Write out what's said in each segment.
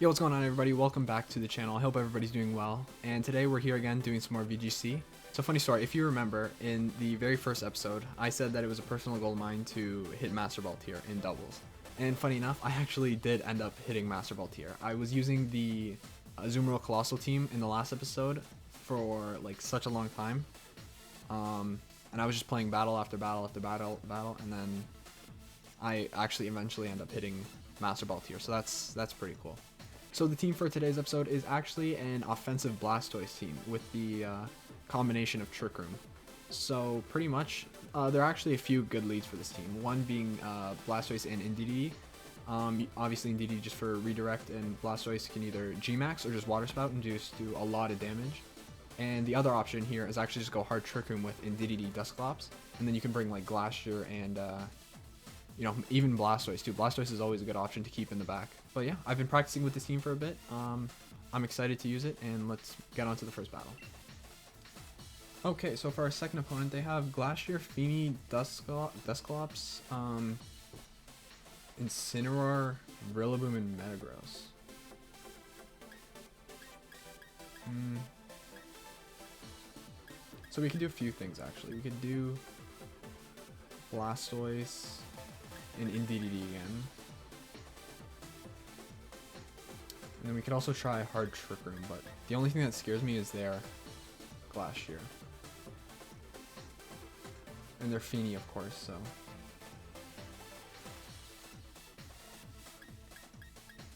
Yo, what's going on everybody? Welcome back to the channel. I hope everybody's doing well. And today we're here again doing some more VGC. So funny story, if you remember, in the very first episode, I said that it was a personal goal of mine to hit Master Ball tier in doubles. And funny enough, I actually did end up hitting Master Ball tier. I was using the Azumarill Colossal team in the last episode for like such a long time. And I was just playing battle after battle after battle, and then I actually eventually end up hitting Master Ball tier. So that's pretty cool. So the team for today's episode is actually an offensive Blastoise team with the combination of Trick Room. So pretty much, there are actually a few good leads for this team. One being Blastoise and Indeedee. Obviously Indeedee just for redirect, and Blastoise can either G-Max or just Water Spout and just do a lot of damage. And the other option here is actually just go hard Trick Room with Indeedee Dusclops, and then you can bring like Glacier and you know, even Blastoise too. Blastoise is always a good option to keep in the back. But yeah, I've been practicing with this team for a bit. I'm excited to use it, and let's get on to the first battle. Okay, so for our second opponent, they have Glacier, Feeny, Dusclops, Incineroar, Rillaboom, and Metagross. So we can do a few things actually. We could do Blastoise and Indeedee again. And then we could also try hard Trick Room, but the only thing that scares me is their Glacier. And their Feeny, of course, so.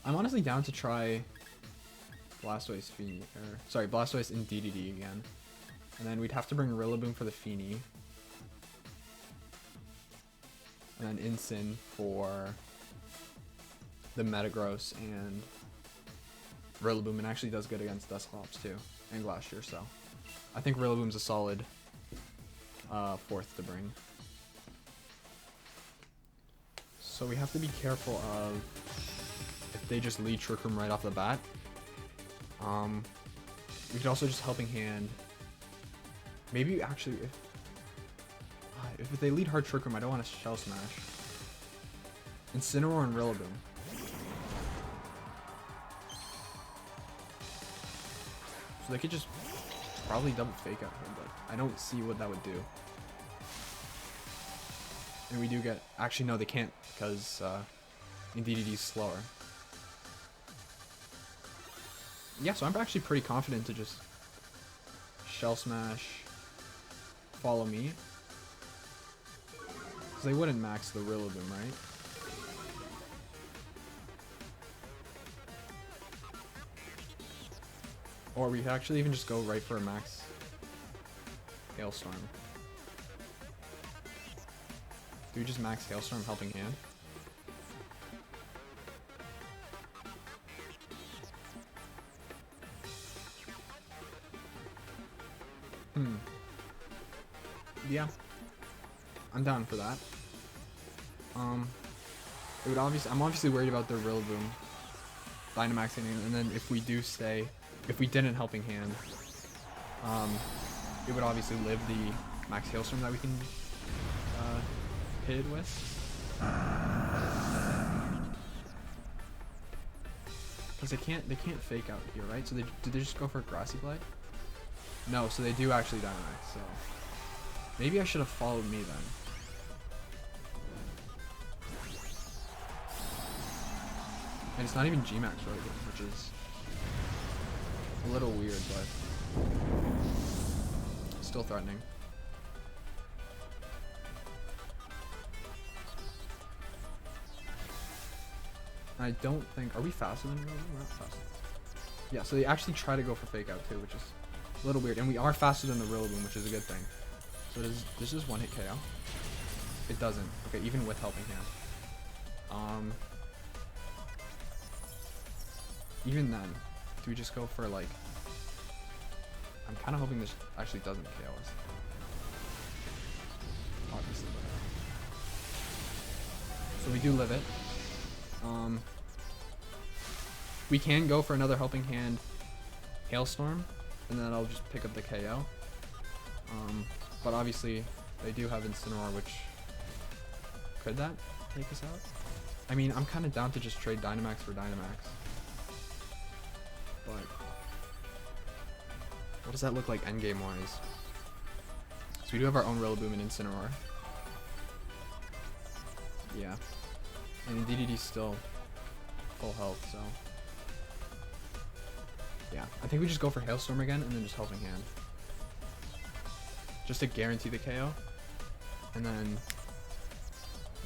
I'm honestly down to try Blastoise Feeny, or sorry, Blastoise Indeedee again. And then we'd have to bring Rillaboom for the Feeny. And then Incin for the Metagross and Rillaboom, and actually does good against Dusclops too, and Glacier, so I think Rillaboom's a solid fourth to bring. So we have to be careful of if they just lead Trick Room right off the bat. We could also just Helping Hand. Maybe actually if they lead hard Trick Room, I don't want to Shell Smash. Incineroar and Rillaboom. So they could just probably double Fake Out here, but I don't see what that would do. And we do get... Actually, no, they can't, because Indeedee's slower. Yeah, so I'm actually pretty confident to just Shell Smash, follow me. Because they wouldn't max the Rillaboom, right? Or we could actually even just go right for a max Hailstorm. Do we just max Hailstorm Helping Hand? Yeah. I'm down for that. It would obviously, I'm obviously worried about their Rillaboom Dynamaxing, and then if we didn't Helping Hand, it would obviously live the max Hailstorm that we can hit it with. Because they can't Fake Out here, right? So did they just go for Grassy Glide? No, so they do actually Dynamax, so maybe I should have followed me then. And it's not even G-Max right, which is a little weird, but still threatening. I don't think... Are we faster than Rillaboom? We're not faster. Yeah, so they actually try to go for Fake Out too, which is a little weird. And we are faster than the Rillaboom, which is a good thing. So does this one hit KO? It doesn't. Okay, even with Helping Hand. Even then, do we just go for like... I'm kind of hoping this actually doesn't KO us. Obviously. So we do live it. We can go for another Helping Hand Hailstorm, and then I'll just pick up the KO. But obviously, they do have Incineroar, which... Could that take us out? I mean, I'm kind of down to just trade Dynamax for Dynamax. What does that look like endgame wise? So we do have our own Rillaboom and Incineroar. Yeah. And DDD's still full health, so. Yeah, I think we just go for Hailstorm again and then just Helping Hand. Just to guarantee the KO. And then,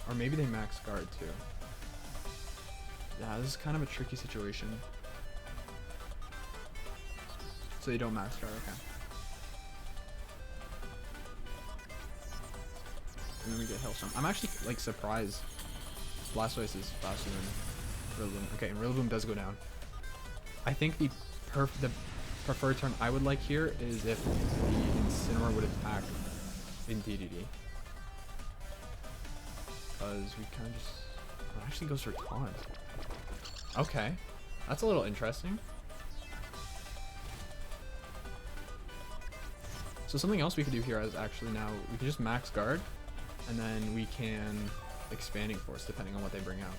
or maybe they max guard too. Yeah, this is kind of a tricky situation. So you don't max guard, okay. And then we get Hailstorm. I'm actually like surprised Blastoise is faster than Rillaboom. Okay, and Rillaboom does go down. I think the preferred turn I would like here is if the Incineroar would attack in DDD. Because we kind of just... Oh, it actually goes for Taunt. Okay. That's a little interesting. So something else we could do here is actually now, we can just max guard, and then we can Expanding Force depending on what they bring out.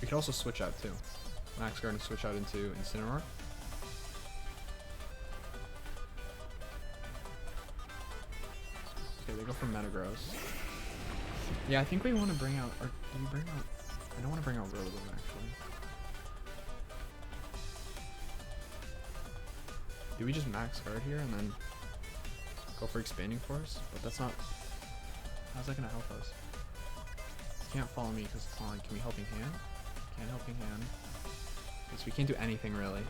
We could also switch out too. Max guard and switch out into Incineroar. Okay, they go for Metagross. Yeah, I think we want to bring out, or do we bring out, I don't want to bring out Rillaboom actually. Do we just max guard here and then go for Expanding Force? But that's not, how's that going to help us? Can't follow me because it's on. Can we Helping Hand? Can't Helping Hand. Because we can't do anything really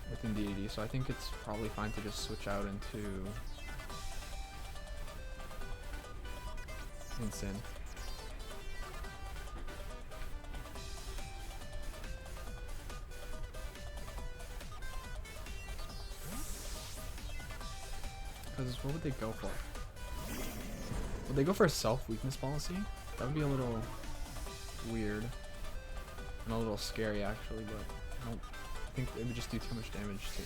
within DDD, so I think it's probably fine to just switch out into Incin. Because what would they go for? Would they go for a self-weakness policy? That would be a little weird. And a little scary actually, but I think it would just do too much damage to,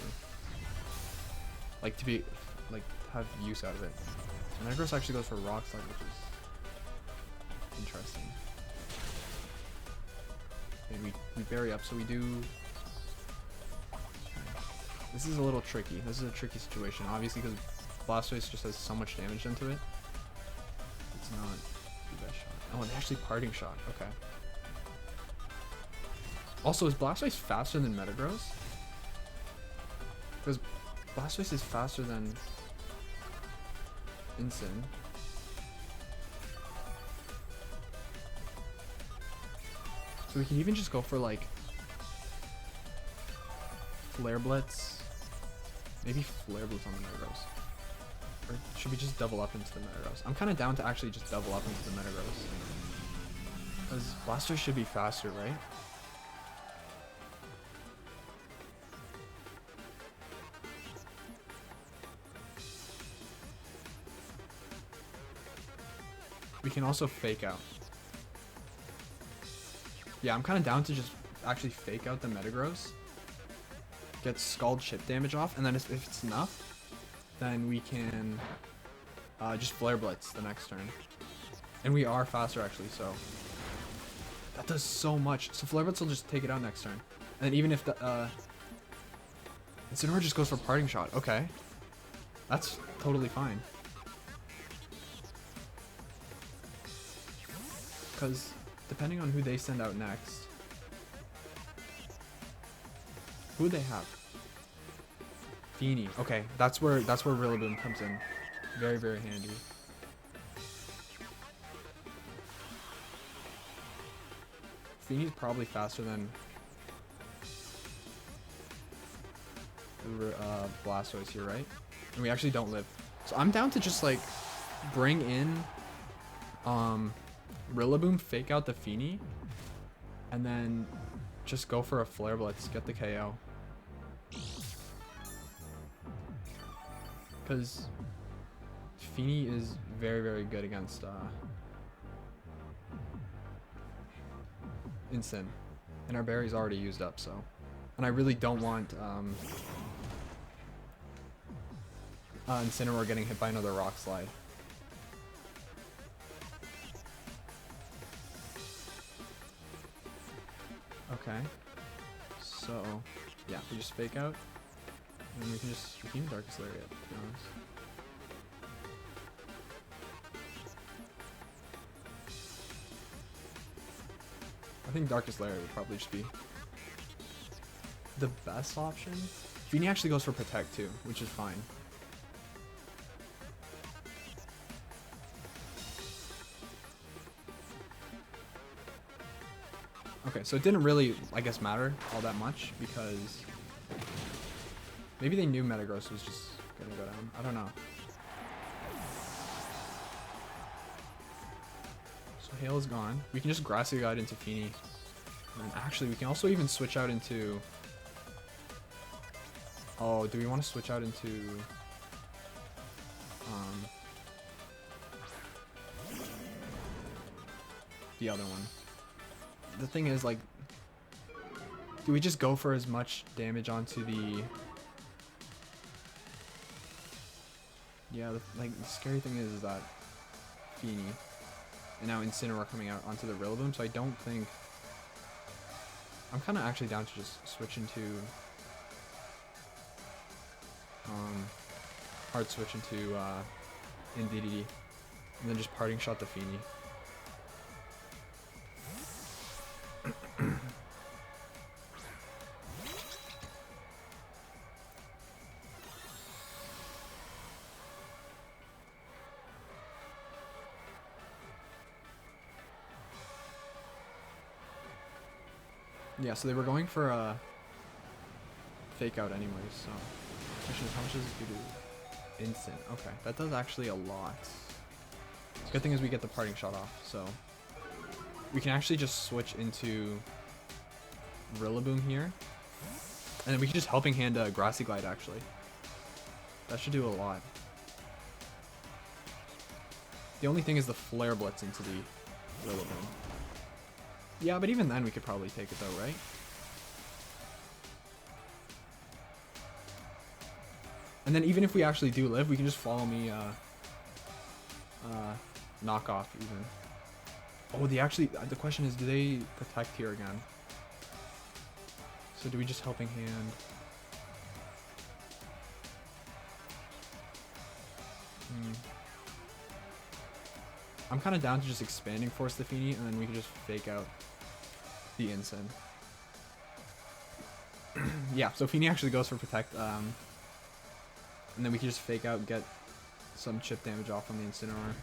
like, to be, like, have use out of it. So Metagross actually goes for Rock Slide, which is interesting. And we bury up, so we do... This is a little tricky. This is a tricky situation, obviously, because Blastoise just has so much damage into it. It's not the best shot. Oh, and actually Parting Shot. Okay. Also, is Blastoise faster than Metagross? Because Blastoise is faster than Incin. So we can even just go for like Flare Blitz. Maybe Flare Blitz on the Metagross. Or should we just double up into the Metagross? I'm kind of down to actually just double up into the Metagross. Because Blastoise should be faster, right? We can also Fake Out. Yeah, I'm kind of down to just actually Fake Out the Metagross. Get Scald Chip damage off, and then if it's enough, then we can just Flare Blitz the next turn. And we are faster actually, so that does so much. So Flare Blitz will just take it out next turn. And then even if the Incineroar just goes for Parting Shot, okay. That's totally fine. Because depending on who they send out next, who they have? Feeny. Okay, that's where Rillaboom comes in. Very, very handy. Feeny's probably faster than Blastoise here, right? And we actually don't live. So I'm down to just like bring in Rillaboom, Fake Out the Feeny, and then just go for a Flare Blitz, get the KO. Because Feeny is very, very good against Incin. And our berry's already used up, so. And I really don't want Incineroar getting hit by another Rock Slide. Okay. So, yeah, we just fake out. And we can even Darkest Lariat, to be honest. I think Darkest Lariat would probably just be the best option. Feeny actually goes for Protect too, which is fine. Okay, so it didn't really, I guess, matter all that much because maybe they knew Metagross was just gonna go down. I don't know. So Hail is gone. We can just Grassy Guide into Feeny. And actually, we can also even switch out into... Oh, do we want to switch out into... the other one? The thing is, like... Do we just go for as much damage onto the... Yeah, the scary thing is that Feeny and now Incineroar coming out onto the Rillaboom, so I don't think... I'm kind of actually down to just switch into... hard switch into Indeedee, and then just Parting Shot the Feeny. Yeah, so they were going for a fake out anyways, so... Question is, how much does this do? Instant. Okay, that does actually a lot. The good thing is we get the Parting Shot off, so... We can actually just switch into Rillaboom here. And then we can just Helping Hand Grassy Glide, actually. That should do a lot. The only thing is the Flare Blitz into the Rillaboom. Yeah, but even then we could probably take it though, right? And then even if we actually do live, we can just follow me, knock off even. Oh, the question is, do they protect here again? So do we just Helping Hand? I'm kind of down to just Expanding Force the Feeny, and then we can just fake out the Incin. Yeah, so Feeny actually goes for Protect, and then we can just fake out, get some chip damage off on the Incineroar.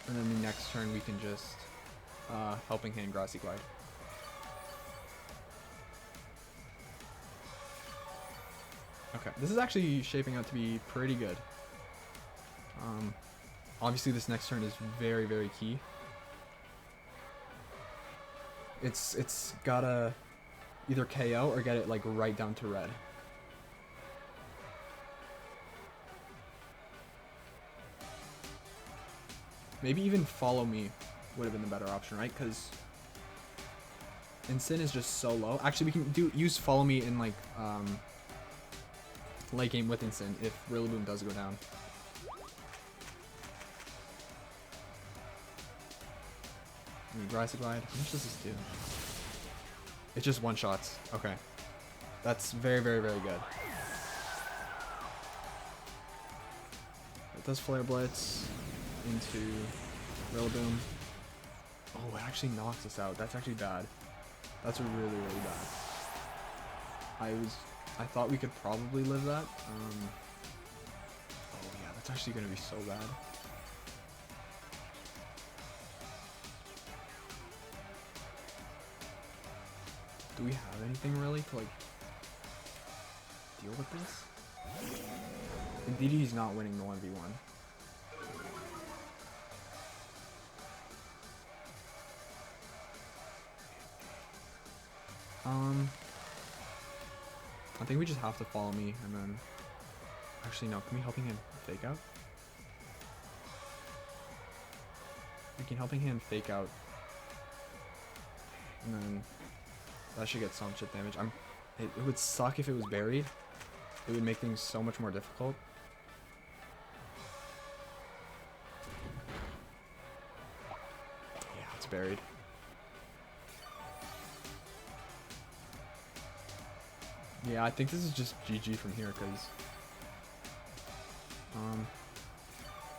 And then the next turn we can just Helping Hand Grassy Glide. Okay, this is actually shaping out to be pretty good. Obviously this next turn is very, very key. It's gotta either KO or get it like right down to red. Maybe even Follow Me would have been the better option, right? Because Incin is just so low. Actually, we can use Follow Me in like late game with Incin if Rillaboom does go down. Grassy Glide. How much does this do? It's just one shots. Okay. That's very, very, very good. It does Flare Blitz into Rillaboom. Oh, it actually knocks us out. That's actually bad. That's really, really bad. I thought we could probably live that. Oh yeah, that's actually gonna be so bad. Do we have anything really to like deal with this? Indeed, he's not winning the 1v1. I think we just have to Follow Me and then... Actually, no. Can we Helping Hand Fake Out? We can Helping Hand Fake Out. And then... That should get some chip damage. It would suck if it was buried. It would make things so much more difficult. Yeah, it's buried. Yeah, I think this is just GG from here, because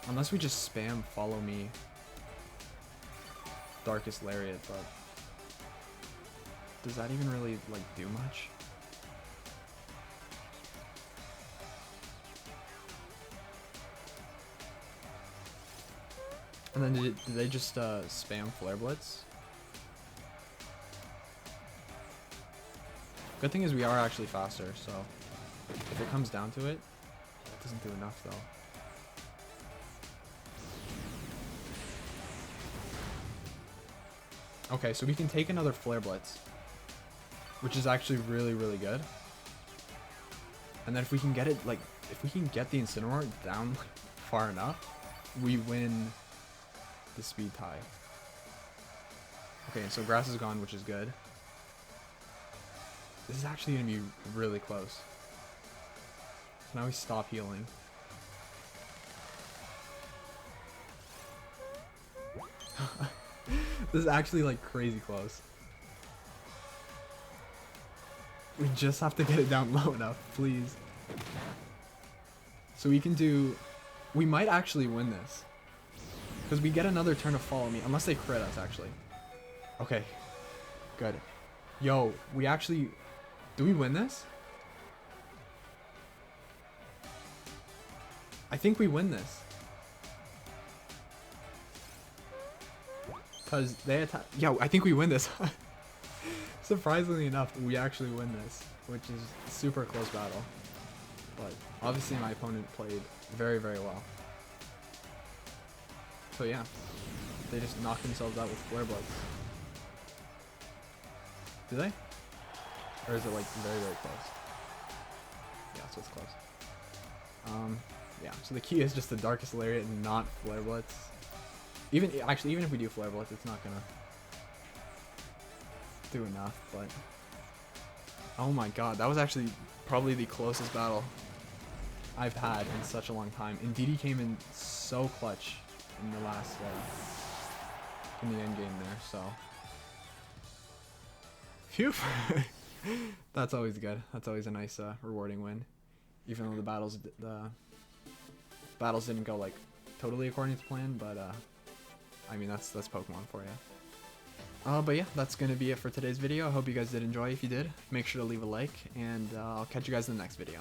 unless we just spam follow me Darkest Lariat, but does that even really like do much? And then did they just spam Flare Blitz? Good thing is we are actually faster, so if it comes down to it, it doesn't do enough though. Okay, so we can take another Flare Blitz, which is actually really, really good. And then if we can get it, like, if we can get the Incineroar down like, far enough, we win the speed tie. Okay, so grass is gone, which is good. This is actually going to be really close. So now we stop healing. This is actually like crazy close. We just have to get it down low enough, please. So we can do... We might actually win this. Because we get another turn to follow me. Unless they crit us, actually. Okay. Good. Yo, we actually... Do we win this? I think we win this. Because they attack... Yo, I think we win this. Surprisingly enough, we actually win this. Which is a super close battle. But obviously my opponent played very, very well. So yeah. They just knocked themselves out with Flare Blitz. Do they? Or is it like very, very close? Yeah, so it's close. Yeah, so the key is just the Darkest Lariat and not Flare Blitz. Even if we do Flare Blitz, it's not gonna do enough, but... Oh my god, that was actually probably the closest battle I've had in such a long time. And DD came in so clutch in the last, like, in the end game there, so... Phew! That's always good. That's always a nice, rewarding win. Even though the battles didn't go, like, totally according to plan, but, I mean, that's Pokemon for you. But yeah, that's gonna be it for today's video. I hope you guys did enjoy. If you did, make sure to leave a like, and I'll catch you guys in the next video.